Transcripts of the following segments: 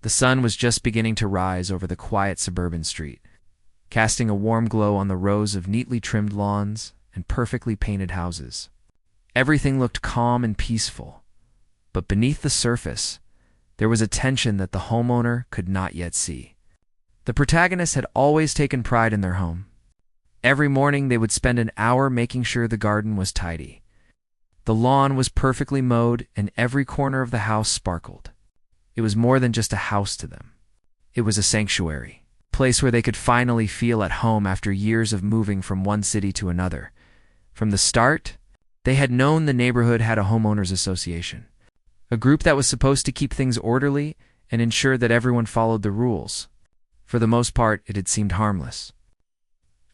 The sun was just beginning to rise over the quiet suburban street, casting a warm glow on the rows of neatly trimmed lawns and perfectly painted houses. Everything looked calm and peaceful, but beneath the surface, there was a tension that the homeowner could not yet see. The protagonist had always taken pride in their home. Every morning they would spend an hour making sure the garden was tidy. The lawn was perfectly mowed and every corner of the house sparkled. It was more than just a house to them. It was a sanctuary, a place where they could finally feel at home after years of moving from one city to another. From the start, they had known the neighborhood had a homeowners association, a group that was supposed to keep things orderly and ensure that everyone followed the rules. For the most part, it had seemed harmless.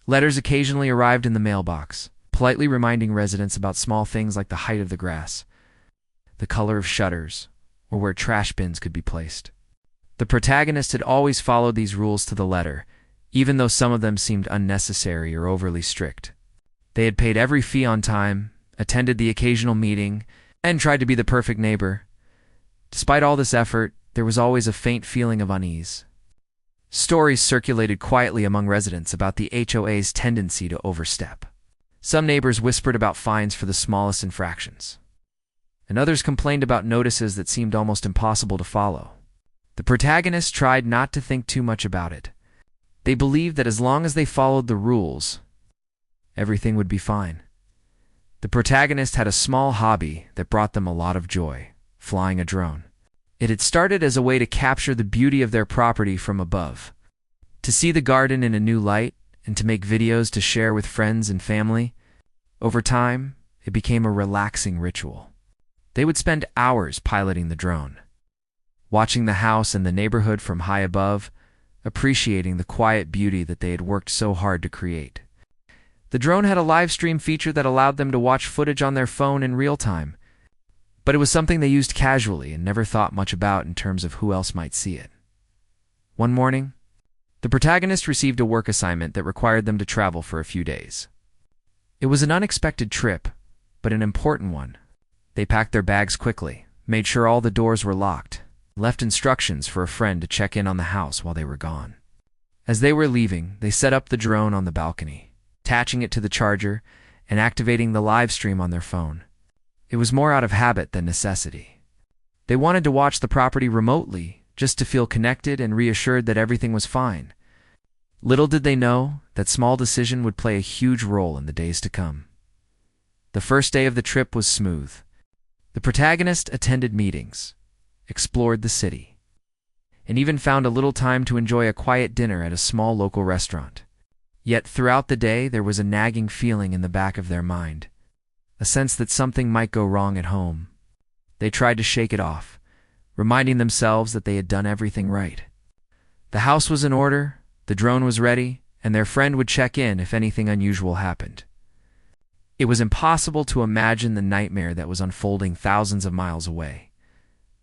Letters occasionally arrived in the mailbox, politely reminding residents about small things like the height of the grass, the color of shutters, or where trash bins could be placed. The protagonist had always followed these rules to the letter, even though some of them seemed unnecessary or overly strict. They had paid every fee on time, attended the occasional meeting, and tried to be the perfect neighbor. Despite all this effort, there was always a faint feeling of unease. Stories circulated quietly among residents about the HOA's tendency to overstep. Some neighbors whispered about fines for the smallest infractions, and others complained about notices that seemed almost impossible to follow. The protagonist tried not to think too much about it. They believed that as long as they followed the rules, everything would be fine. The protagonist had a small hobby that brought them a lot of joy: flying a drone. It had started as a way to capture the beauty of their property from above, to see the garden in a new light, and to make videos to share with friends and family. Over time, it became a relaxing ritual. They would spend hours piloting the drone, watching the house and the neighborhood from high above, appreciating the quiet beauty that they had worked so hard to create. The drone had a live stream feature that allowed them to watch footage on their phone in real time, but it was something they used casually and never thought much about in terms of who else might see it. One morning, the protagonist received a work assignment that required them to travel for a few days. It was an unexpected trip, but an important one. They packed their bags quickly, made sure all the doors were locked, left instructions for a friend to check in on the house while they were gone. As they were leaving, they set up the drone on the balcony, attaching it to the charger and activating the live stream on their phone. It was more out of habit than necessity. They wanted to watch the property remotely, just to feel connected and reassured that everything was fine. Little did they know that small decision would play a huge role in the days to come. The first day of the trip was smooth. The protagonist attended meetings, explored the city, and even found a little time to enjoy a quiet dinner at a small local restaurant. Yet throughout the day there was a nagging feeling in the back of their mind, a sense that something might go wrong at home. They tried to shake it off, reminding themselves that they had done everything right. The house was in order, the drone was ready, and their friend would check in if anything unusual happened. It was impossible to imagine the nightmare that was unfolding thousands of miles away.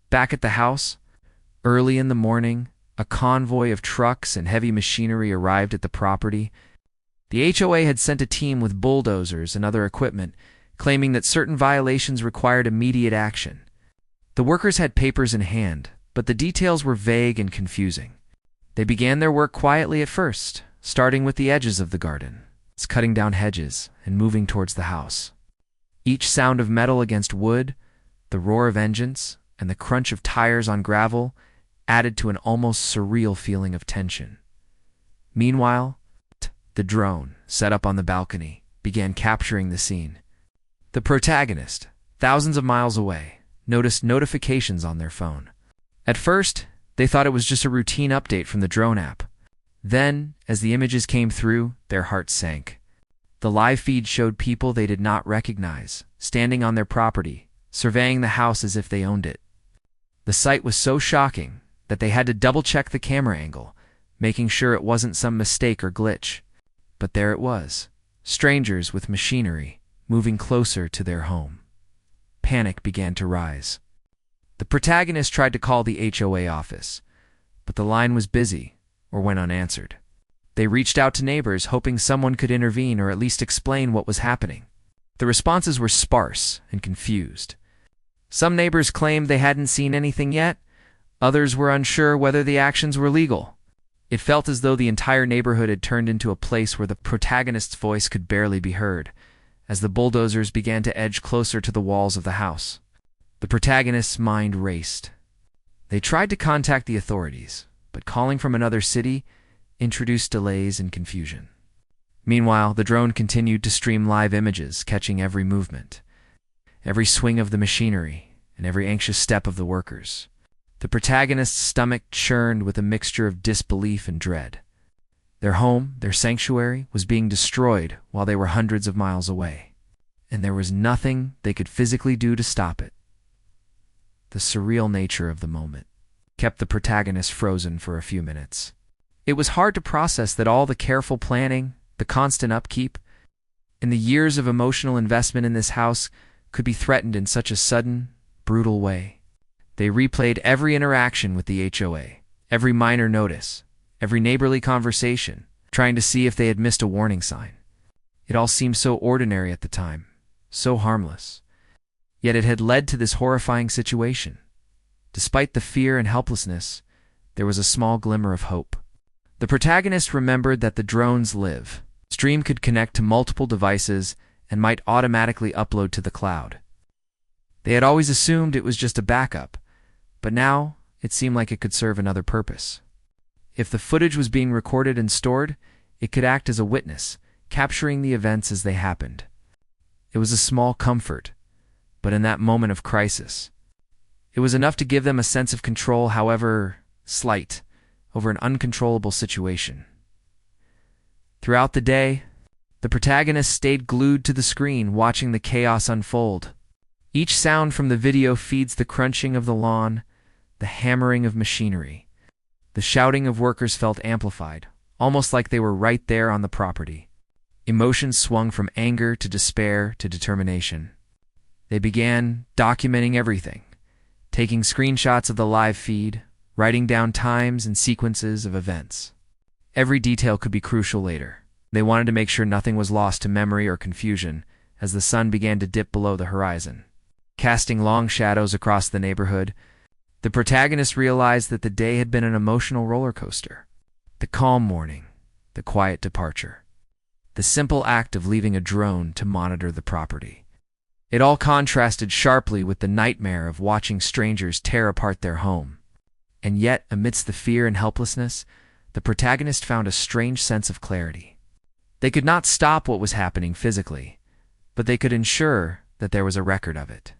Back at the house, early in the morning, a convoy of trucks and heavy machinery arrived at the property. The HOA had sent a team with bulldozers and other equipment, claiming that certain violations required immediate action. The workers had papers in hand, but the details were vague and confusing. They began their work quietly at first, starting with the edges of the garden, cutting down hedges and moving towards the house. Each sound of metal against wood, the roar of engines, and the crunch of tires on gravel added to an almost surreal feeling of tension. Meanwhile, the drone, set up on the balcony, began capturing the scene. The protagonist, thousands of miles away, noticed notifications on their phone. At first, they thought it was just a routine update from the drone app. Then, as the images came through, their hearts sank. The live feed showed people they did not recognize, standing on their property, surveying the house as if they owned it. The sight was so shocking that they had to double-check the camera angle, making sure it wasn't some mistake or glitch. But there it was, strangers with machinery, moving closer to their home. Panic began to rise. The protagonist tried to call the HOA office, but the line was busy or went unanswered. They reached out to neighbors, hoping someone could intervene or at least explain what was happening. The responses were sparse and confused. Some neighbors claimed they hadn't seen anything yet. Others were unsure whether the actions were legal. It felt as though the entire neighborhood had turned into a place where the protagonist's voice could barely be heard, as the bulldozers began to edge closer to the walls of the house. The protagonist's mind raced. They tried to contact the authorities, but calling from another city introduced delays and confusion. Meanwhile, the drone continued to stream live images, catching every movement, every swing of the machinery, and every anxious step of the workers. The protagonist's stomach churned with a mixture of disbelief and dread. Their home, their sanctuary, was being destroyed while they were hundreds of miles away, and there was nothing they could physically do to stop it. The surreal nature of the moment kept the protagonist frozen for a few minutes. It was hard to process that all the careful planning, the constant upkeep, and the years of emotional investment in this house could be threatened in such a sudden, brutal way. They replayed every interaction with the HOA, every minor notice, every neighborly conversation, trying to see if they had missed a warning sign. It all seemed so ordinary at the time, so harmless. Yet it had led to this horrifying situation. Despite the fear and helplessness, there was a small glimmer of hope. The protagonist remembered that the drone's live stream could connect to multiple devices and might automatically upload to the cloud. They had always assumed it was just a backup, but now it seemed like it could serve another purpose. If the footage was being recorded and stored, it could act as a witness, capturing the events as they happened. It was a small comfort, but in that moment of crisis, it was enough to give them a sense of control, however slight, over an uncontrollable situation. Throughout the day, the protagonist stayed glued to the screen, watching the chaos unfold. Each sound from the video feeds the crunching of the lawn, the hammering of machinery. The shouting of workers felt amplified, almost like they were right there on the property. Emotions swung from anger to despair to determination. They began documenting everything, taking screenshots of the live feed, writing down times and sequences of events. Every detail could be crucial later. They wanted to make sure nothing was lost to memory or confusion as the sun began to dip below the horizon. Casting long shadows across the neighborhood, the protagonist realized that the day had been an emotional roller coaster. The calm morning, the quiet departure, the simple act of leaving a drone to monitor the property. It all contrasted sharply with the nightmare of watching strangers tear apart their home. And yet, amidst the fear and helplessness, the protagonist found a strange sense of clarity. They could not stop what was happening physically, but they could ensure that there was a record of it.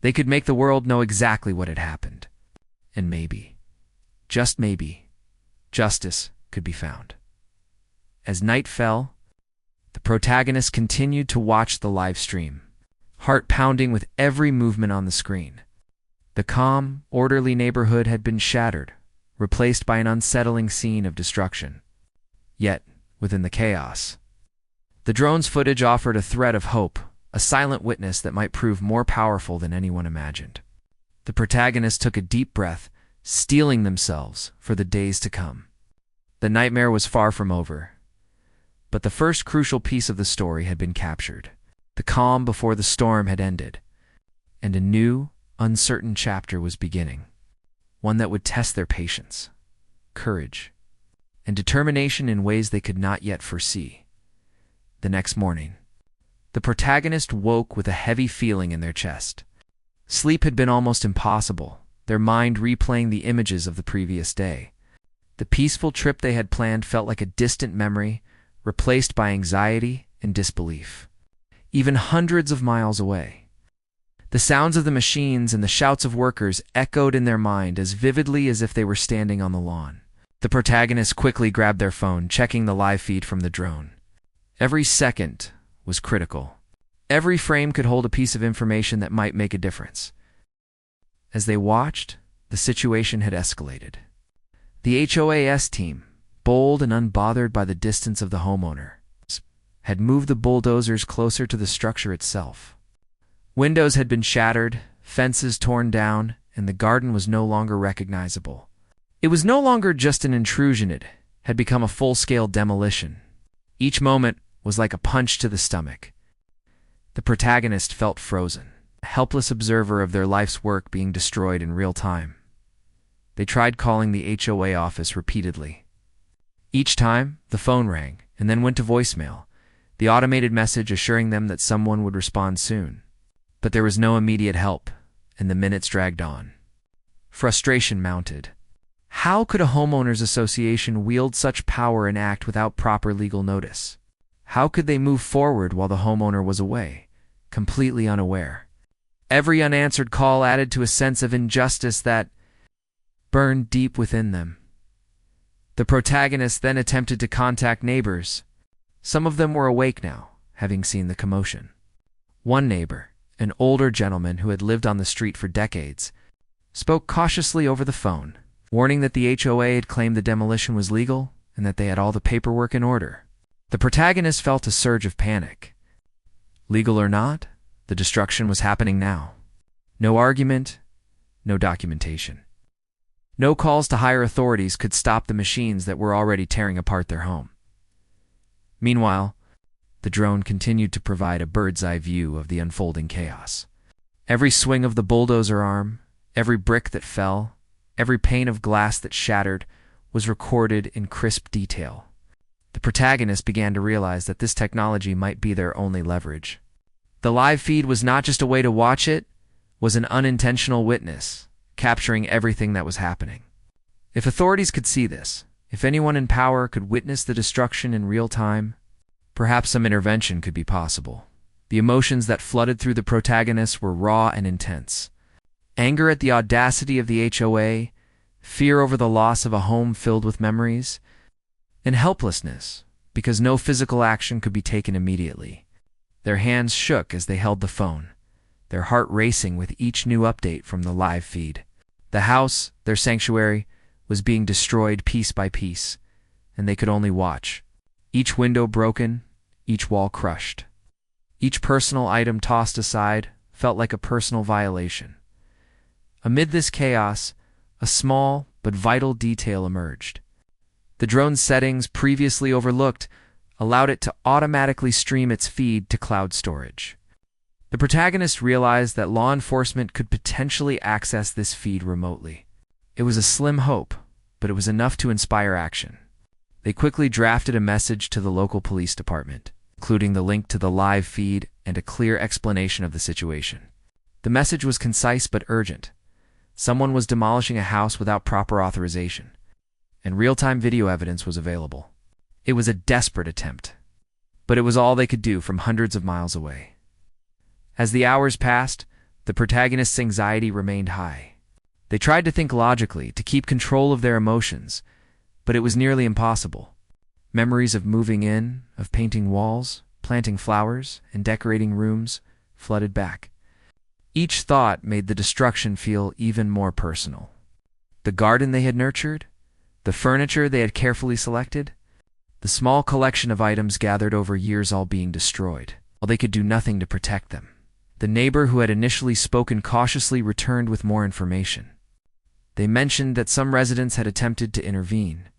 They could make the world know exactly what had happened. And maybe, just maybe, justice could be found. As night fell, the protagonist continued to watch the live stream, heart pounding with every movement on the screen. The calm, orderly neighborhood had been shattered, replaced by an unsettling scene of destruction. Yet, within the chaos, the drone's footage offered a thread of hope, a silent witness that might prove more powerful than anyone imagined. The protagonist took a deep breath, steeling themselves for the days to come. The nightmare was far from over, but the first crucial piece of the story had been captured. The calm before the storm had ended, and a new, uncertain chapter was beginning, one that would test their patience, courage, and determination in ways they could not yet foresee. The next morning, the protagonist woke with a heavy feeling in their chest. Sleep had been almost impossible, their mind replaying the images of the previous day. The peaceful trip they had planned felt like a distant memory, replaced by anxiety and disbelief. Even hundreds of miles away, the sounds of the machines and the shouts of workers echoed in their mind as vividly as if they were standing on the lawn. The protagonists quickly grabbed their phone, checking the live feed from the drone. Every second was critical. Every frame could hold a piece of information that might make a difference. As they watched, the situation had escalated. The HOA's team, bold and unbothered by the distance of the homeowner, had moved the bulldozers closer to the structure itself. Windows had been shattered, fences torn down, and the garden was no longer recognizable. It was no longer just an intrusion, it had become a full-scale demolition. Each moment was like a punch to the stomach. The protagonist felt frozen, a helpless observer of their life's work being destroyed in real time. They tried calling the HOA office repeatedly. Each time, the phone rang and then went to voicemail, the automated message assuring them that someone would respond soon. But there was no immediate help, and the minutes dragged on. Frustration mounted. How could a homeowners association wield such power and act without proper legal notice? How could they move forward while the homeowner was away, completely unaware? Every unanswered call added to a sense of injustice that burned deep within them. The protagonist then attempted to contact neighbors. Some of them were awake now, having seen the commotion. One neighbor, an older gentleman who had lived on the street for decades, spoke cautiously over the phone, warning that the HOA had claimed the demolition was legal and that they had all the paperwork in order. The protagonist felt a surge of panic. Legal or not, the destruction was happening now. No argument, no documentation. No calls to higher authorities could stop the machines that were already tearing apart their home. Meanwhile, the drone continued to provide a bird's-eye view of the unfolding chaos. Every swing of the bulldozer arm, every brick that fell, every pane of glass that shattered was recorded in crisp detail. The protagonist began to realize that this technology might be their only leverage. The live feed was not just a way to watch it, was an unintentional witness, capturing everything that was happening. If authorities could see this, if anyone in power could witness the destruction in real time, perhaps some intervention could be possible. The emotions that flooded through the protagonist were raw and intense. Anger at the audacity of the HOA, fear over the loss of a home filled with memories, and helplessness because no physical action could be taken immediately. Their hands shook as they held the phone, their heart racing with each new update from the live feed. The house, their sanctuary, was being destroyed piece by piece, and they could only watch. Each window broken, each wall crushed. Each personal item tossed aside felt like a personal violation. Amid this chaos, a small but vital detail emerged. The drone's settings, previously overlooked, allowed it to automatically stream its feed to cloud storage. The protagonist realized that law enforcement could potentially access this feed remotely. It was a slim hope, but it was enough to inspire action. They quickly drafted a message to the local police department, including the link to the live feed and a clear explanation of the situation. The message was concise but urgent. Someone was demolishing a house without proper authorization, and real-time video evidence was available. It was a desperate attempt, but it was all they could do from hundreds of miles away. As the hours passed, the protagonist's anxiety remained high. They tried to think logically, to keep control of their emotions, but it was nearly impossible. Memories of moving in, of painting walls, planting flowers, and decorating rooms flooded back. Each thought made the destruction feel even more personal. The garden they had nurtured, the furniture they had carefully selected, the small collection of items gathered over years all being destroyed, while they could do nothing to protect them. The neighbor who had initially spoken cautiously returned with more information. They mentioned that some residents had attempted to intervene,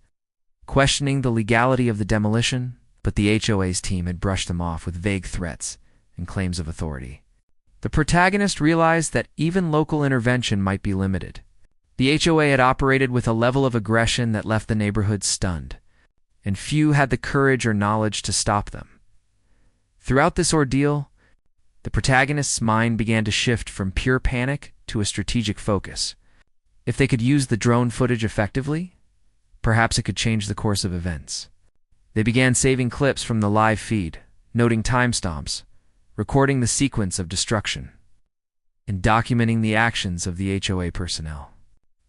questioning the legality of the demolition, but the HOA's team had brushed them off with vague threats and claims of authority. The protagonist realized that even local intervention might be limited. The HOA had operated with a level of aggression that left the neighborhood stunned, and few had the courage or knowledge to stop them. Throughout this ordeal, the protagonist's mind began to shift from pure panic to a strategic focus. If they could use the drone footage effectively, perhaps it could change the course of events. They began saving clips from the live feed, noting timestamps, recording the sequence of destruction, and documenting the actions of the HOA personnel.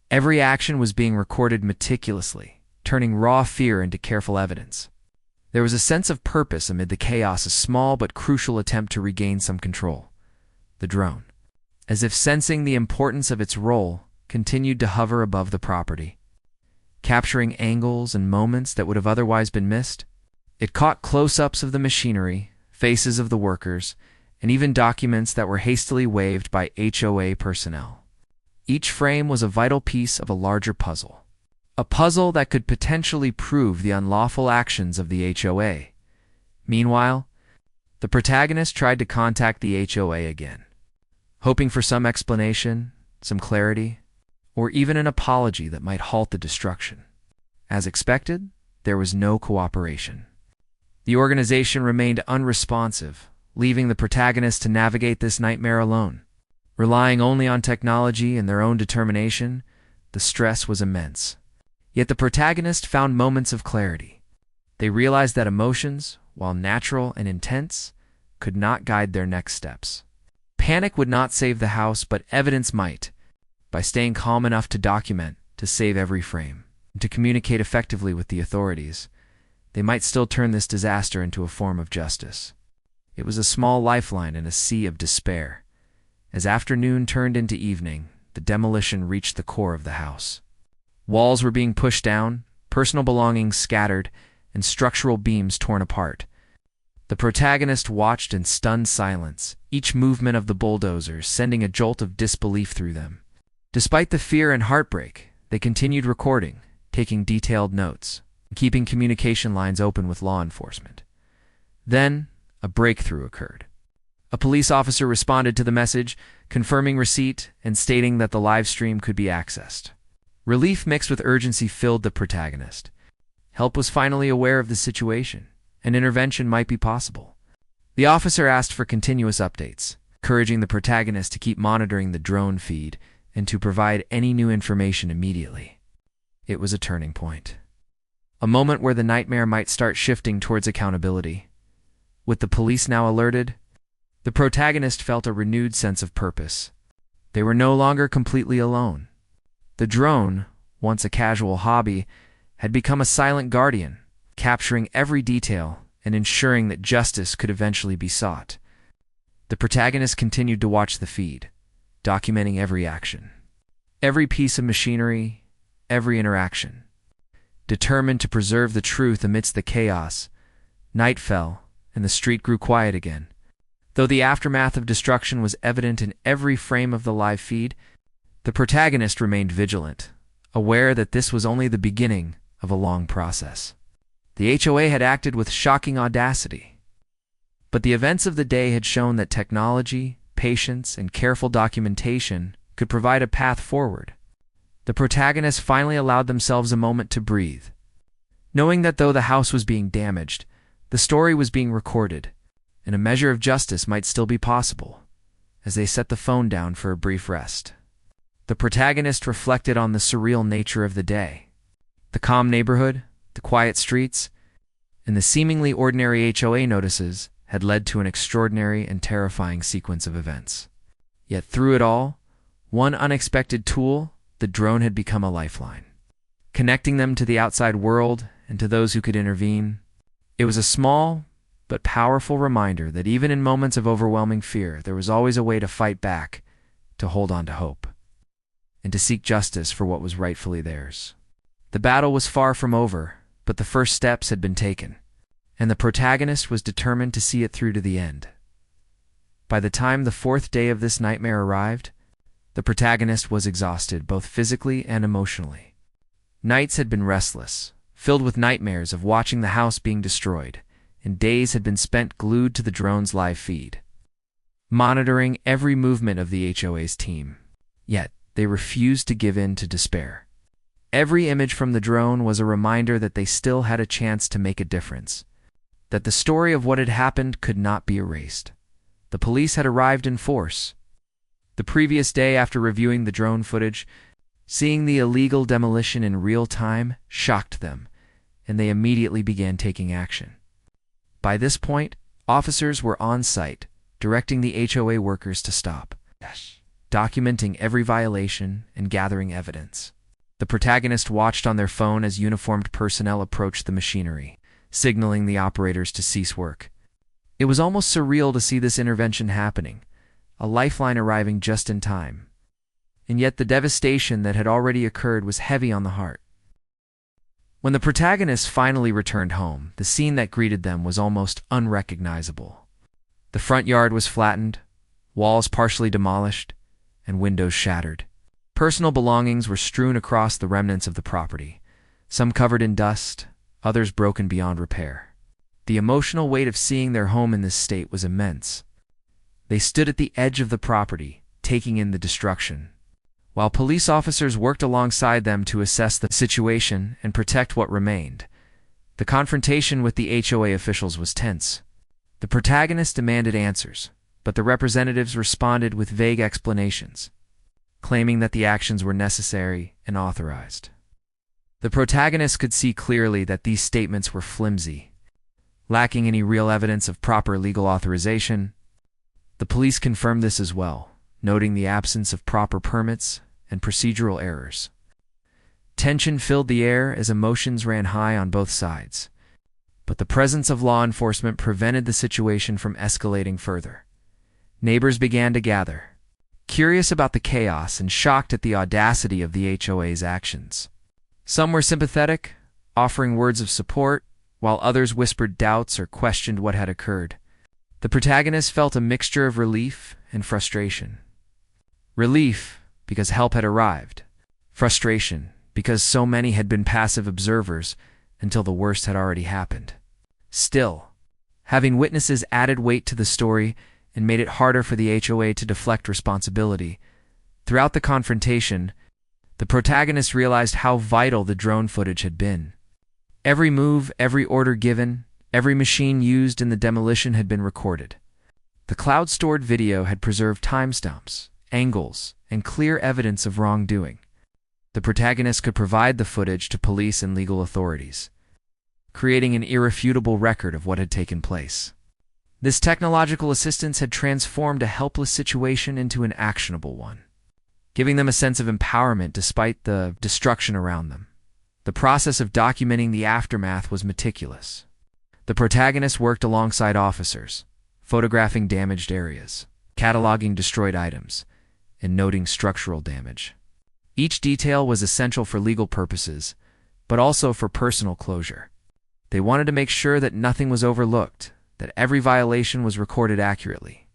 Every action was being recorded meticulously, turning raw fear into careful evidence. There was a sense of purpose amid the chaos, a small but crucial attempt to regain some control. The drone, as if sensing the importance of its role, continued to hover above the property, capturing angles and moments that would have otherwise been missed. It caught close-ups of the machinery, faces of the workers, and even documents that were hastily waved by HOA personnel. Each frame was a vital piece of a larger puzzle. A puzzle that could potentially prove the unlawful actions of the HOA. Meanwhile, the protagonist tried to contact the HOA again, hoping for some explanation, some clarity, or even an apology that might halt the destruction. As expected, there was no cooperation. The organization remained unresponsive, leaving the protagonist to navigate this nightmare alone. Relying only on technology and their own determination, the stress was immense. Yet the protagonist found moments of clarity. They realized that emotions, while natural and intense, could not guide their next steps. Panic would not save the house, but evidence might, by staying calm enough to document, to save every frame, and to communicate effectively with the authorities. They might still turn this disaster into a form of justice. It was a small lifeline in a sea of despair. As afternoon turned into evening, the demolition reached the core of the house. Walls were being pushed down, personal belongings scattered, and structural beams torn apart. The protagonist watched in stunned silence, each movement of the bulldozers sending a jolt of disbelief through them. Despite the fear and heartbreak, they continued recording, taking detailed notes, and keeping communication lines open with law enforcement. Then, a breakthrough occurred. A police officer responded to the message, confirming receipt and stating that the live stream could be accessed. Relief mixed with urgency filled the protagonist. Help was finally aware of the situation, and intervention might be possible. The officer asked for continuous updates, encouraging the protagonist to keep monitoring the drone feed and to provide any new information immediately. It was a turning point. A moment where the nightmare might start shifting towards accountability. With the police now alerted, the protagonist felt a renewed sense of purpose. They were no longer completely alone. The drone, once a casual hobby, had become a silent guardian, capturing every detail and ensuring that justice could eventually be sought. The protagonist continued to watch the feed, documenting every action, every piece of machinery, every interaction. Determined to preserve the truth amidst the chaos, night fell and the street grew quiet again. Though the aftermath of destruction was evident in every frame of the live feed, the protagonist remained vigilant, aware that this was only the beginning of a long process. The HOA had acted with shocking audacity, but the events of the day had shown that technology, patience, and careful documentation could provide a path forward. The protagonists finally allowed themselves a moment to breathe, knowing that though the house was being damaged, the story was being recorded, and a measure of justice might still be possible. As they set the phone down for a brief rest, the protagonist reflected on the surreal nature of the day. The calm neighborhood, the quiet streets, and the seemingly ordinary HOA notices had led to an extraordinary and terrifying sequence of events. Yet through it all, one unexpected tool, the drone, had become a lifeline, connecting them to the outside world and to those who could intervene. It was a small but powerful reminder that even in moments of overwhelming fear, there was always a way to fight back, to hold on to hope, and to seek justice for what was rightfully theirs. The battle was far from over, but the first steps had been taken, and the protagonist was determined to see it through to the end. By the time the fourth day of this nightmare arrived, the protagonist was exhausted both physically and emotionally. Nights had been restless, filled with nightmares of watching the house being destroyed, and days had been spent glued to the drone's live feed, monitoring every movement of the HOA's team. Yet, they refused to give in to despair. Every image from the drone was a reminder that they still had a chance to make a difference, that the story of what had happened could not be erased. The police had arrived in force. The previous day, after reviewing the drone footage, seeing the illegal demolition in real time shocked them, and they immediately began taking action. By this point, officers were on site, directing the HOA workers to stop, documenting every violation and gathering evidence. The protagonist watched on their phone as uniformed personnel approached the machinery, signaling the operators to cease work. It was almost surreal to see this intervention happening, a lifeline arriving just in time. And yet the devastation that had already occurred was heavy on the heart. When the protagonists finally returned home, the scene that greeted them was almost unrecognizable. The front yard was flattened, walls partially demolished, and windows shattered. Personal belongings were strewn across the remnants of the property, some covered in dust, others broken beyond repair. The emotional weight of seeing their home in this state was immense. They stood at the edge of the property, taking in the destruction, while police officers worked alongside them to assess the situation and protect what remained. The confrontation with the HOA officials was tense. The protagonist demanded answers, but the representatives responded with vague explanations, claiming that the actions were necessary and authorized. The protagonist could see clearly that these statements were flimsy, lacking any real evidence of proper legal authorization. The police confirmed this as well, noting the absence of proper permits and procedural errors. Tension filled the air as emotions ran high on both sides, but the presence of law enforcement prevented the situation from escalating further. Neighbors began to gather, curious about the chaos and shocked at the audacity of the HOA's actions. Some were sympathetic, offering words of support, while others whispered doubts or questioned what had occurred. The protagonist felt a mixture of relief and frustration. Relief, because help had arrived. Frustration, because so many had been passive observers until the worst had already happened. Still, having witnesses added weight to the story and made it harder for the HOA to deflect responsibility. Throughout the confrontation, the protagonist realized how vital the drone footage had been. Every move, every order given, every machine used in the demolition had been recorded. The cloud-stored video had preserved timestamps, angles, and clear evidence of wrongdoing. The protagonist could provide the footage to police and legal authorities, creating an irrefutable record of what had taken place. This technological assistance had transformed a helpless situation into an actionable one, giving them a sense of empowerment despite the destruction around them. The process of documenting the aftermath was meticulous. The protagonist worked alongside officers, photographing damaged areas, cataloging destroyed items, and noting structural damage. Each detail was essential for legal purposes, but also for personal closure. They wanted to make sure that nothing was overlooked, that every violation was recorded accurately.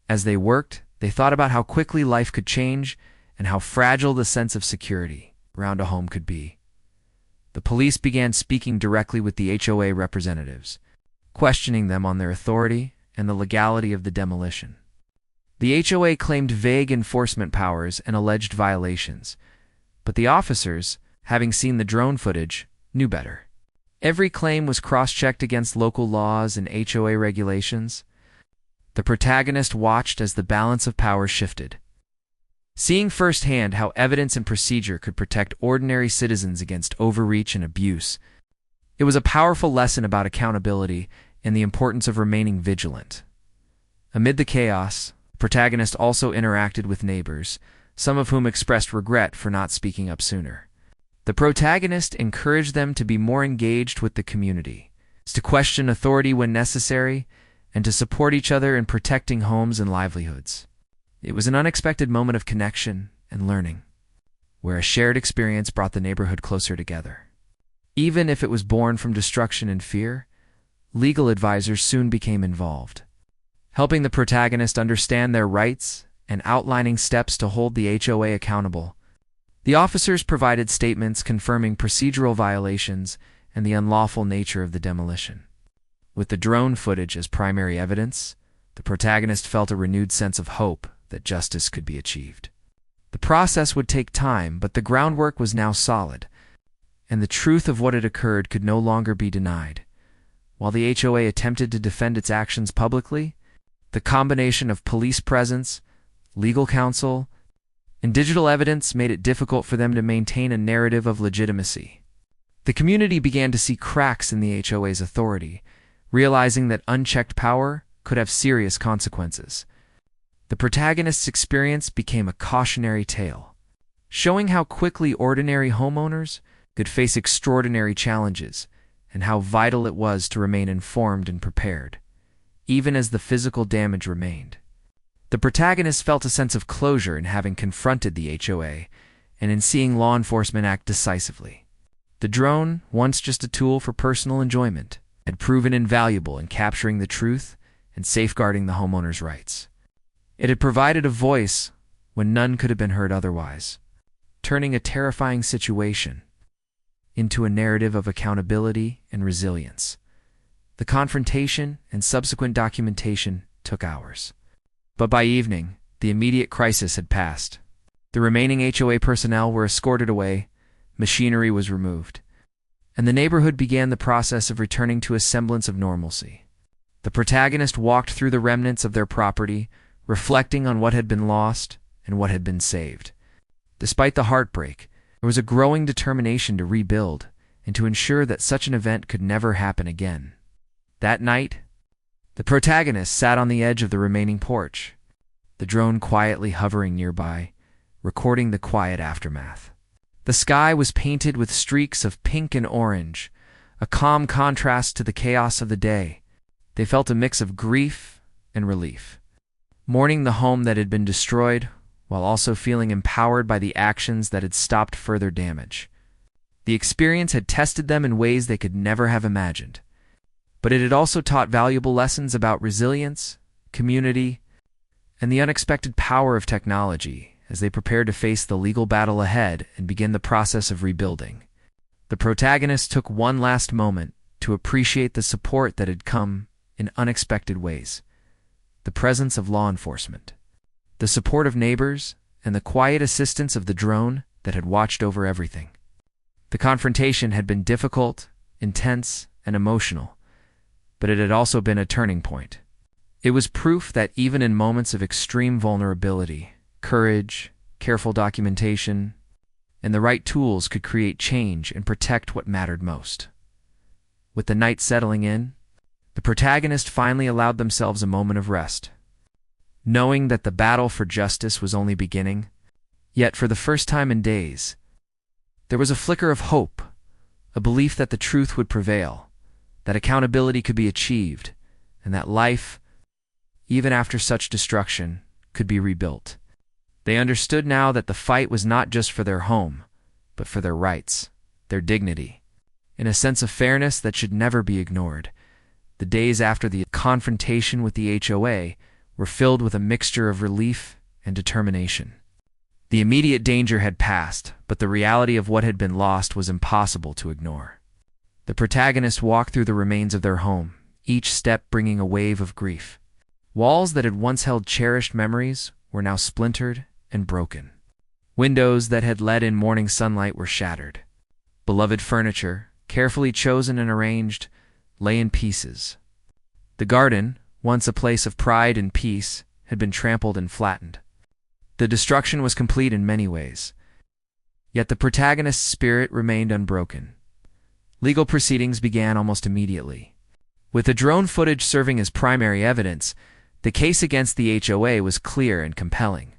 As they worked, they thought about how quickly life could change and how fragile the sense of security around a home could be. The police began speaking directly with the HOA representatives, questioning them on their authority and the legality of the demolition. The HOA claimed vague enforcement powers and alleged violations, but the officers, having seen the drone footage, knew better. Every claim was cross-checked against local laws and HOA regulations. The protagonist watched as the balance of power shifted, seeing firsthand how evidence and procedure could protect ordinary citizens against overreach and abuse. It was a powerful lesson about accountability and the importance of remaining vigilant. Amid the chaos, the protagonist also interacted with neighbors, some of whom expressed regret for not speaking up sooner. The protagonist encouraged them to be more engaged with the community, to question authority when necessary, and to support each other in protecting homes and livelihoods. It was an unexpected moment of connection and learning, where a shared experience brought the neighborhood closer together. Even if it was born from destruction and fear, legal advisors soon became involved, helping the protagonist understand their rights and outlining steps to hold the HOA accountable. The officers provided statements confirming procedural violations and the unlawful nature of the demolition. With the drone footage as primary evidence, the protagonist felt a renewed sense of hope that justice could be achieved. The process would take time, but the groundwork was now solid, and the truth of what had occurred could no longer be denied. While the HOA attempted to defend its actions publicly, the combination of police presence, legal counsel, and digital evidence made it difficult for them to maintain a narrative of legitimacy. The community began to see cracks in the HOA's authority, realizing that unchecked power could have serious consequences. The protagonist's experience became a cautionary tale, showing how quickly ordinary homeowners could face extraordinary challenges and how vital it was to remain informed and prepared, even as the physical damage remained. The protagonist felt a sense of closure in having confronted the HOA and in seeing law enforcement act decisively. The drone, once just a tool for personal enjoyment, had proven invaluable in capturing the truth and safeguarding the homeowner's rights. It had provided a voice when none could have been heard otherwise, turning a terrifying situation into a narrative of accountability and resilience. The confrontation and subsequent documentation took hours. But by evening, the immediate crisis had passed. The remaining HOA personnel were escorted away, machinery was removed, and the neighborhood began the process of returning to a semblance of normalcy. The protagonist walked through the remnants of their property, reflecting on what had been lost and what had been saved. Despite the heartbreak, there was a growing determination to rebuild and to ensure that such an event could never happen again. That night, the protagonist sat on the edge of the remaining porch, the drone quietly hovering nearby, recording the quiet aftermath. The sky was painted with streaks of pink and orange, a calm contrast to the chaos of the day. They felt a mix of grief and relief, mourning the home that had been destroyed while also feeling empowered by the actions that had stopped further damage. The experience had tested them in ways they could never have imagined, but it had also taught valuable lessons about resilience, community, and the unexpected power of technology as they prepared to face the legal battle ahead and begin the process of rebuilding. The protagonist took one last moment to appreciate the support that had come in unexpected ways. The presence of law enforcement, the support of neighbors, and the quiet assistance of the drone that had watched over everything. The confrontation had been difficult, intense, and emotional, but it had also been a turning point. It was proof that even in moments of extreme vulnerability, courage, careful documentation, and the right tools could create change and protect what mattered most. With the night settling in, the protagonist finally allowed themselves a moment of rest, knowing that the battle for justice was only beginning. Yet for the first time in days, there was a flicker of hope, a belief that the truth would prevail, that accountability could be achieved, and that life, even after such destruction, could be rebuilt. They understood now that the fight was not just for their home, but for their rights, their dignity, and a sense of fairness that should never be ignored. The days after the confrontation with the HOA were filled with a mixture of relief and determination. The immediate danger had passed, but the reality of what had been lost was impossible to ignore. The protagonist walked through the remains of their home, each step bringing a wave of grief. Walls that had once held cherished memories were now splintered and broken. Windows that had let in morning sunlight were shattered. Beloved furniture, carefully chosen and arranged, lay in pieces. The garden, once a place of pride and peace, had been trampled and flattened. The destruction was complete in many ways, yet the protagonist's spirit remained unbroken. Legal proceedings began almost immediately. With the drone footage serving as primary evidence, the case against the HOA was clear and compelling.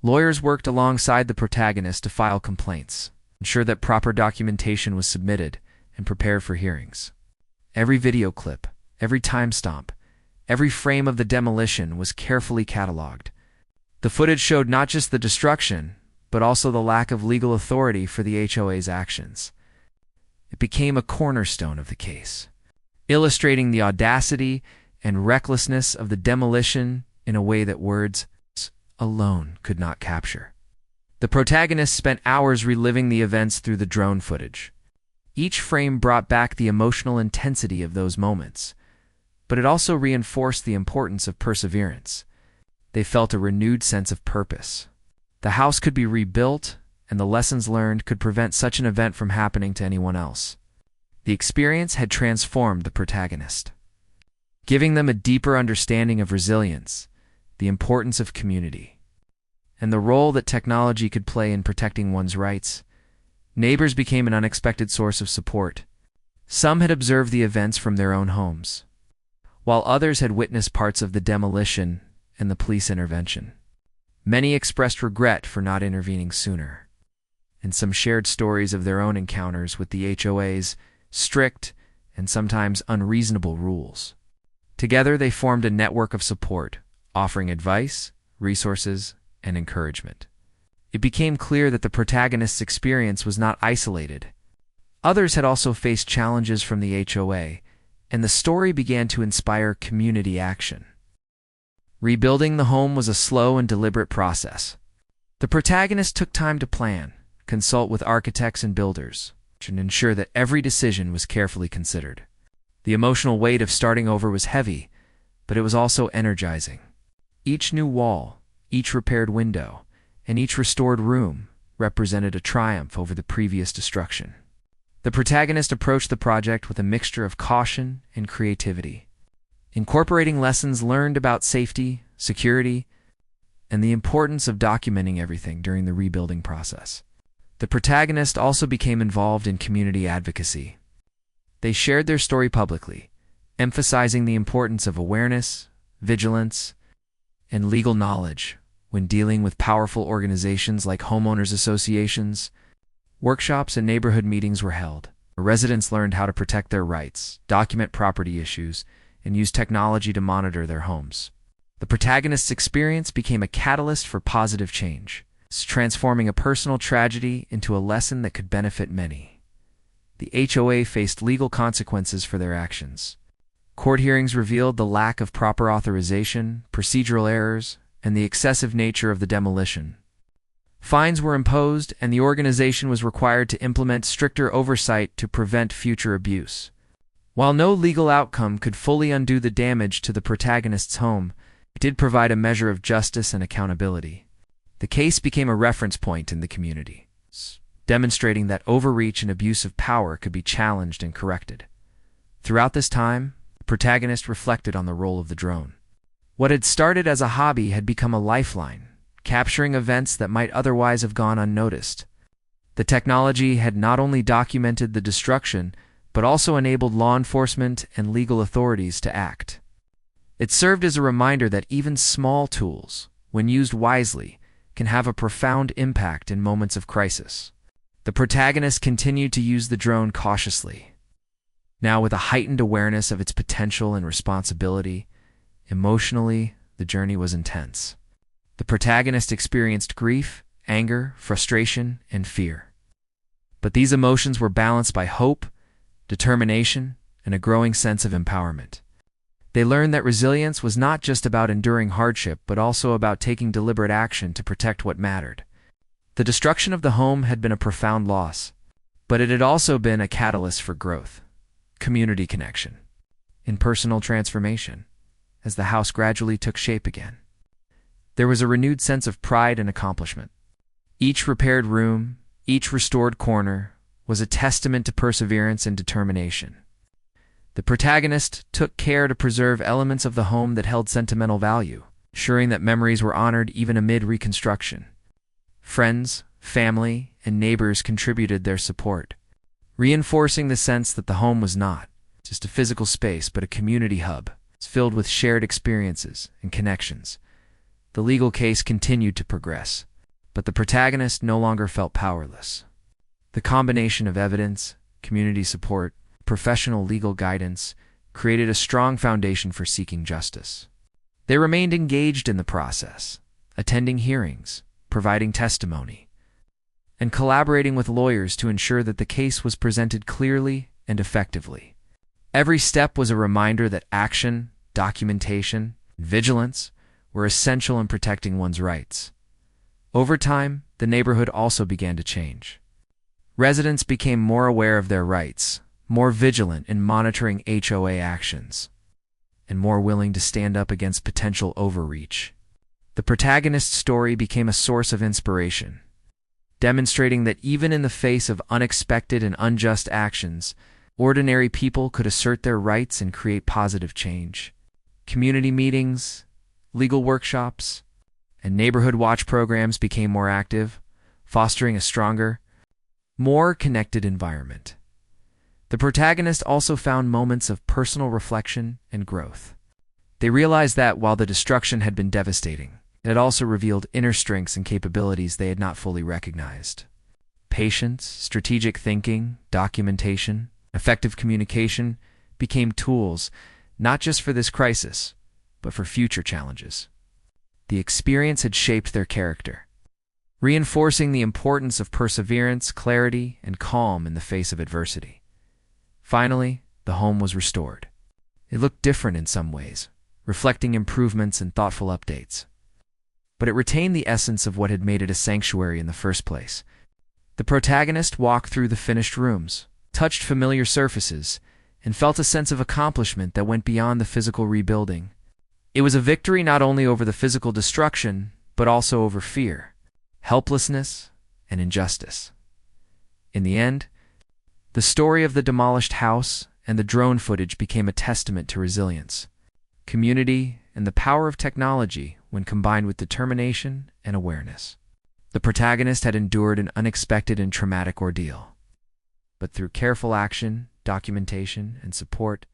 Lawyers worked alongside the protagonist to file complaints, ensure that proper documentation was submitted, and prepare for hearings. Every video clip, every timestamp, every frame of the demolition was carefully cataloged. The footage showed not just the destruction, but also the lack of legal authority for the HOA's actions. It became a cornerstone of the case, illustrating the audacity and recklessness of the demolition in a way that words alone could not capture. The protagonist spent hours reliving the events through the drone footage. Each frame brought back the emotional intensity of those moments, but it also reinforced the importance of perseverance. They felt a renewed sense of purpose. The house could be rebuilt, and the lessons learned could prevent such an event from happening to anyone else. The experience had transformed the protagonist, giving them a deeper understanding of resilience, the importance of community, and the role that technology could play in protecting one's rights. Neighbors became an unexpected source of support. Some had observed the events from their own homes, while others had witnessed parts of the demolition and the police intervention. Many expressed regret for not intervening sooner, and some shared stories of their own encounters with the HOA's strict and sometimes unreasonable rules. Together, they formed a network of support, offering advice, resources, and encouragement. It became clear that the protagonist's experience was not isolated. Others had also faced challenges from the HOA, and the story began to inspire community action. Rebuilding the home was a slow and deliberate process. The protagonist took time to plan, consult with architects and builders, and ensure that every decision was carefully considered. The emotional weight of starting over was heavy, but it was also energizing. Each new wall, each repaired window, and each restored room represented a triumph over the previous destruction. The protagonist approached the project with a mixture of caution and creativity, incorporating lessons learned about safety, security, and the importance of documenting everything during the rebuilding process. The protagonist also became involved in community advocacy. They shared their story publicly, emphasizing the importance of awareness, vigilance, and legal knowledge when dealing with powerful organizations like homeowners associations. Workshops and neighborhood meetings were held. Residents learned how to protect their rights, document property issues, and use technology to monitor their homes. The protagonist's experience became a catalyst for positive change, transforming a personal tragedy into a lesson that could benefit many. The HOA faced legal consequences for their actions. Court hearings revealed the lack of proper authorization, procedural errors, and the excessive nature of the demolition. Fines were imposed, and the organization was required to implement stricter oversight to prevent future abuse. While no legal outcome could fully undo the damage to the protagonist's home, it did provide a measure of justice and accountability. The case became a reference point in the community, demonstrating that overreach and abuse of power could be challenged and corrected. Throughout this time, the protagonist reflected on the role of the drone. What had started as a hobby had become a lifeline, capturing events that might otherwise have gone unnoticed. The technology had not only documented the destruction, but also enabled law enforcement and legal authorities to act. It served as a reminder that even small tools, when used wisely, can have a profound impact in moments of crisis. The protagonist continued to use the drone cautiously. Now, with a heightened awareness of its potential and responsibility, emotionally, the journey was intense. The protagonist experienced grief, anger, frustration, and fear. But these emotions were balanced by hope, determination, and a growing sense of empowerment. They learned that resilience was not just about enduring hardship, but also about taking deliberate action to protect what mattered. The destruction of the home had been a profound loss, but it had also been a catalyst for growth, community connection, and personal transformation. As the house gradually took shape again, there was a renewed sense of pride and accomplishment. Each repaired room, each restored corner, was a testament to perseverance and determination. The protagonist took care to preserve elements of the home that held sentimental value, ensuring that memories were honored even amid reconstruction. Friends, family, and neighbors contributed their support, reinforcing the sense that the home was not just a physical space but a community hub filled with shared experiences and connections. The legal case continued to progress, but the protagonist no longer felt powerless. The combination of evidence, community support, professional legal guidance created a strong foundation for seeking justice. They remained engaged in the process, attending hearings, providing testimony, and collaborating with lawyers to ensure that the case was presented clearly and effectively. Every step was a reminder that action, documentation, and vigilance were essential in protecting one's rights. Over time, the neighborhood also began to change. Residents became more aware of their rights, more vigilant in monitoring HOA actions, and more willing to stand up against potential overreach. The protagonist's story became a source of inspiration, demonstrating that even in the face of unexpected and unjust actions, ordinary people could assert their rights and create positive change. Community meetings, legal workshops, and neighborhood watch programs became more active, fostering a stronger, more connected environment. The protagonist also found moments of personal reflection and growth. They realized that while the destruction had been devastating, it had also revealed inner strengths and capabilities they had not fully recognized. Patience, strategic thinking, documentation, effective communication became tools not just for this crisis, but for future challenges. The experience had shaped their character, reinforcing the importance of perseverance, clarity, and calm in the face of adversity. Finally, the home was restored. It looked different in some ways, reflecting improvements and thoughtful updates. But it retained the essence of what had made it a sanctuary in the first place. The protagonist walked through the finished rooms, touched familiar surfaces, and felt a sense of accomplishment that went beyond the physical rebuilding. It was a victory not only over the physical destruction, but also over fear. helplessness, and injustice. In the end, the story of the demolished house and the drone footage became a testament to resilience, community, and the power of technology when combined with determination and awareness. The protagonist had endured an unexpected and traumatic ordeal, but through careful action, documentation, and support,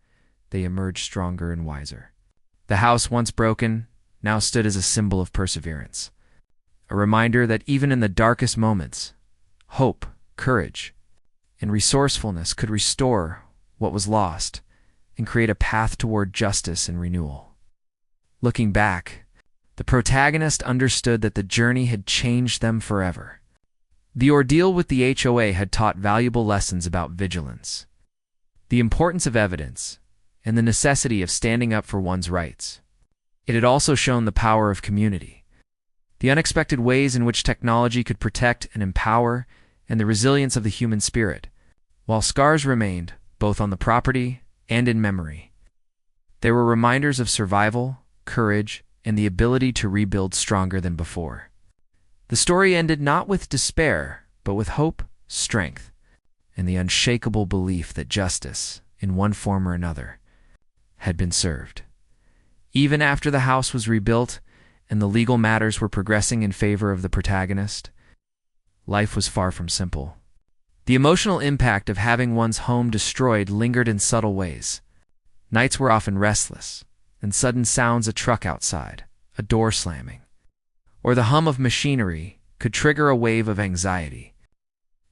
they emerged stronger and wiser. The house, once broken, now stood as a symbol of perseverance, a reminder that even in the darkest moments, hope, courage, and resourcefulness could restore what was lost and create a path toward justice and renewal. Looking back, the protagonist understood that the journey had changed them forever. The ordeal with the HOA had taught valuable lessons about vigilance, the importance of evidence, and the necessity of standing up for one's rights. It had also shown the power of community, the unexpected ways in which technology could protect and empower, and the resilience of the human spirit. While scars remained, both on the property and in memory, they were reminders of survival, courage, and the ability to rebuild stronger than before. The story ended not with despair, but with hope, strength, and the unshakable belief that justice, in one form or another, had been served. Even after the house was rebuilt and the legal matters were progressing in favor of the protagonist, life was far from simple. The emotional impact of having one's home destroyed lingered in subtle ways. Nights were often restless, and sudden sounds, a truck outside, a door slamming, or the hum of machinery could trigger a wave of anxiety.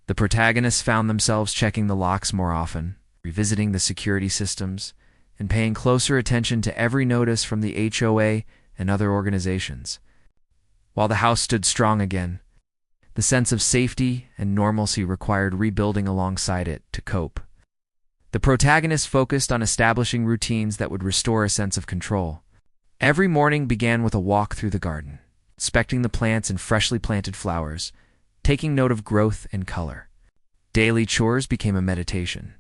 The protagonists found themselves checking the locks more often, revisiting the security systems, and paying closer attention to every notice from the HOA and other organizations. While the house stood strong again, the sense of safety and normalcy required rebuilding alongside it to cope. The protagonist focused on establishing routines that would restore a sense of control. Every morning began with a walk through the garden, inspecting the plants and freshly planted flowers, taking note of growth and color. Daily chores became a meditation,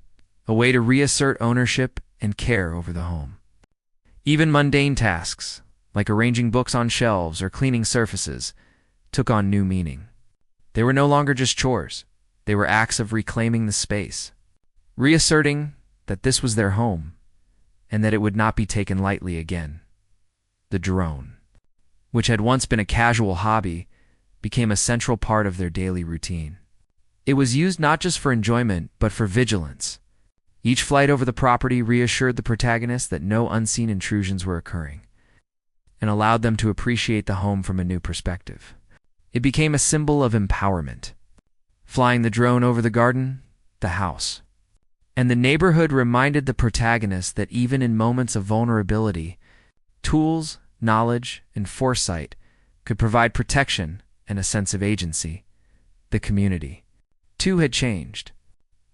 a way to reassert ownership and care over the home. Even mundane tasks, like arranging books on shelves or cleaning surfaces, took on new meaning. They were no longer just chores. They were acts of reclaiming the space, reasserting that this was their home and that it would not be taken lightly again. The drone, which had once been a casual hobby, became a central part of their daily routine. It was used not just for enjoyment, but for vigilance. Each flight over the property reassured the protagonist that no unseen intrusions were occurring, and allowed them to appreciate the home from a new perspective. It became a symbol of empowerment. Flying the drone over the garden, the house, and the neighborhood reminded the protagonist that even in moments of vulnerability, tools, knowledge, and foresight could provide protection and a sense of agency. The community, too, had changed.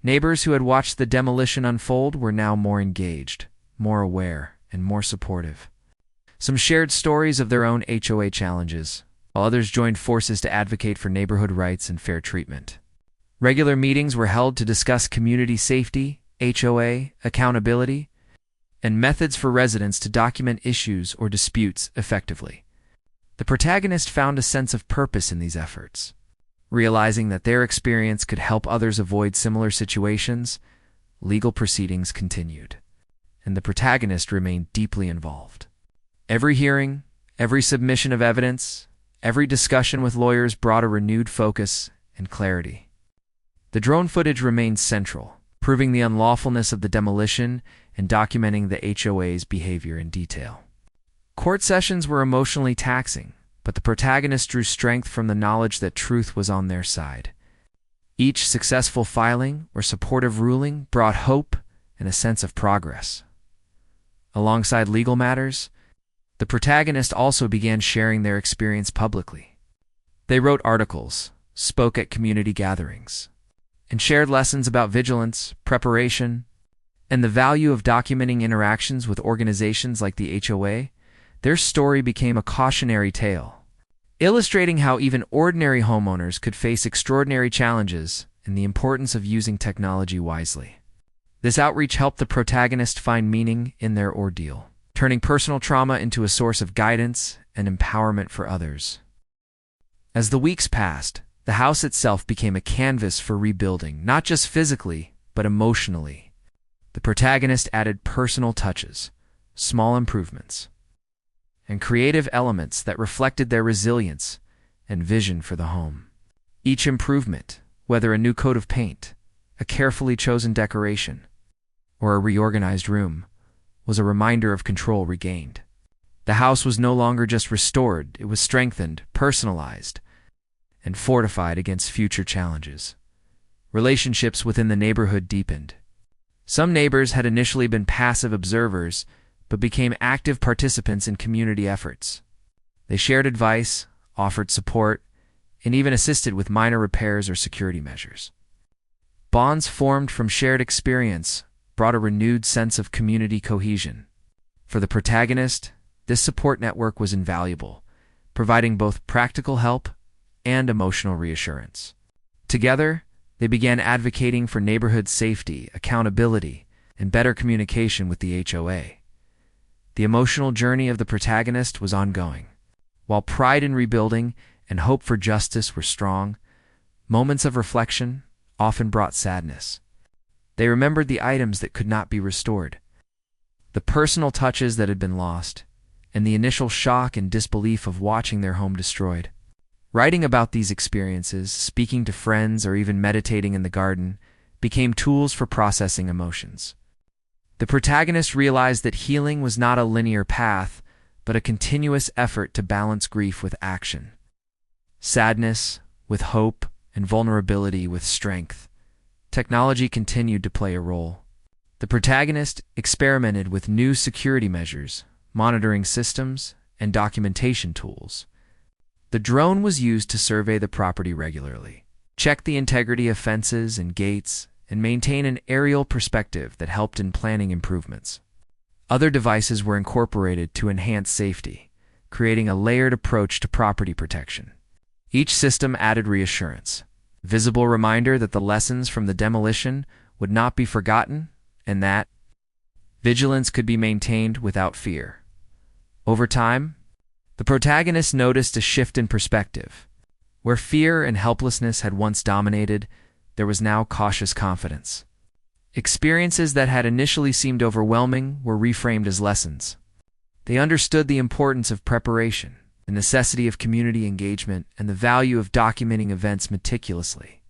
Neighbors who had watched the demolition unfold were now more engaged, more aware, and more supportive. Some shared stories of their own HOA challenges, while others joined forces to advocate for neighborhood rights and fair treatment. Regular meetings were held to discuss community safety, HOA accountability, and methods for residents to document issues or disputes effectively. The protagonist found a sense of purpose in these efforts. Realizing that their experience could help others avoid similar situations, legal proceedings continued, and the protagonist remained deeply involved. Every hearing, every submission of evidence, every discussion with lawyers brought a renewed focus and clarity. The drone footage remained central, proving the unlawfulness of the demolition and documenting the HOA's behavior in detail. Court sessions were emotionally taxing, but the protagonist drew strength from the knowledge that truth was on their side. Each successful filing or supportive ruling brought hope and a sense of progress. Alongside legal matters, the protagonist also began sharing their experience publicly. They wrote articles, spoke at community gatherings, and shared lessons about vigilance, preparation, and the value of documenting interactions with organizations like the HOA. Their story became a cautionary tale, illustrating how even ordinary homeowners could face extraordinary challenges and the importance of using technology wisely. This outreach helped the protagonist find meaning in their ordeal, turning personal trauma into a source of guidance and empowerment for others. As the weeks passed, the house itself became a canvas for rebuilding, not just physically, but emotionally. The protagonist added personal touches, small improvements, and creative elements that reflected their resilience and vision for the home. Each improvement, whether a new coat of paint, a carefully chosen decoration, or a reorganized room, was a reminder of control regained. The house was no longer just restored, it was strengthened, personalized, and fortified against future challenges. Relationships within the neighborhood deepened. Some neighbors had initially been passive observers, but became active participants in community efforts. They shared advice, offered support, and even assisted with minor repairs or security measures. Bonds formed from shared experience brought a renewed sense of community cohesion. For the protagonist, this support network was invaluable, providing both practical help and emotional reassurance. Together, they began advocating for neighborhood safety, accountability, and better communication with the HOA. The emotional journey of the protagonist was ongoing. While pride in rebuilding and hope for justice were strong, moments of reflection often brought sadness. They remembered the items that could not be restored, the personal touches that had been lost, and the initial shock and disbelief of watching their home destroyed. Writing about these experiences, speaking to friends, or even meditating in the garden became tools for processing emotions. The protagonist realized that healing was not a linear path, but a continuous effort to balance grief with action, sadness with hope, and vulnerability with strength. Technology continued to play a role. The protagonist experimented with new security measures, monitoring systems, and documentation tools. The drone was used to survey the property regularly, check the integrity of fences and gates, and maintain an aerial perspective that helped in planning improvements. Other devices were incorporated to enhance safety, creating a layered approach to property protection. Each system added reassurance, a visible reminder that the lessons from the demolition would not be forgotten and that vigilance could be maintained without fear. Over time, the protagonist noticed a shift in perspective. Where fear and helplessness had once dominated, there was now cautious confidence. Experiences that had initially seemed overwhelming were reframed as lessons. They understood the importance of preparation, the necessity of community engagement, and the value of documenting events meticulously.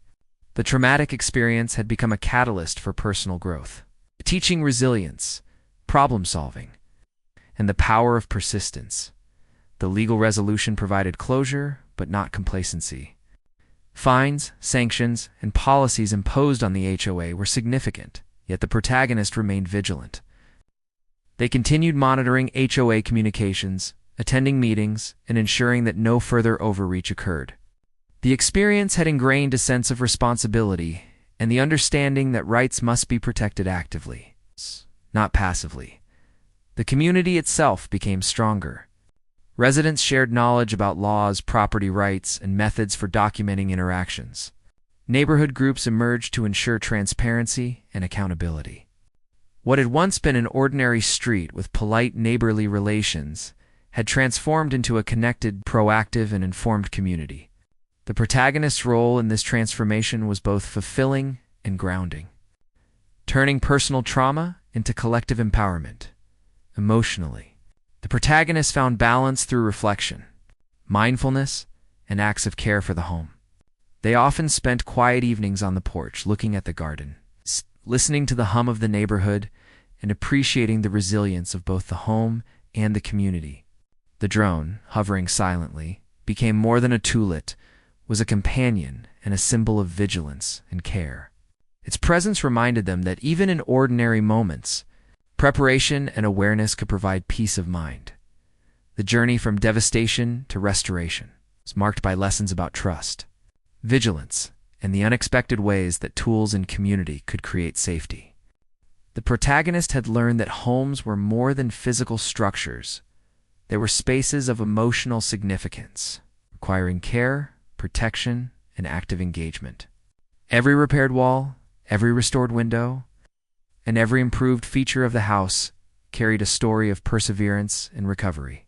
The traumatic experience had become a catalyst for personal growth, teaching resilience, problem-solving, and the power of persistence. The legal resolution provided closure, but not complacency. Fines, sanctions, and policies imposed on the HOA were significant, yet the protagonist remained vigilant. They continued monitoring HOA communications, attending meetings, and ensuring that no further overreach occurred. The experience had ingrained a sense of responsibility and the understanding that rights must be protected actively, not passively. The community itself became stronger. Residents shared knowledge about laws, property rights, and methods for documenting interactions. Neighborhood groups emerged to ensure transparency and accountability. What had once been an ordinary street with polite neighborly relations had transformed into a connected, proactive, and informed community. The protagonist's role in this transformation was both fulfilling and grounding, turning personal trauma into collective empowerment. Emotionally, the protagonist found balance through reflection, mindfulness, and acts of care for the home. They often spent quiet evenings on the porch looking at the garden, listening to the hum of the neighborhood, and appreciating the resilience of both the home and the community. The drone, hovering silently, became more than a toolet, was a companion and a symbol of vigilance and care. Its presence reminded them that even in ordinary moments, preparation and awareness could provide peace of mind. The journey from devastation to restoration was marked by lessons about trust, vigilance, and the unexpected ways that tools and community could create safety. The protagonist had learned that homes were more than physical structures. They were spaces of emotional significance, requiring care, protection, and active engagement. Every repaired wall, every restored window, and every improved feature of the house carried a story of perseverance and recovery.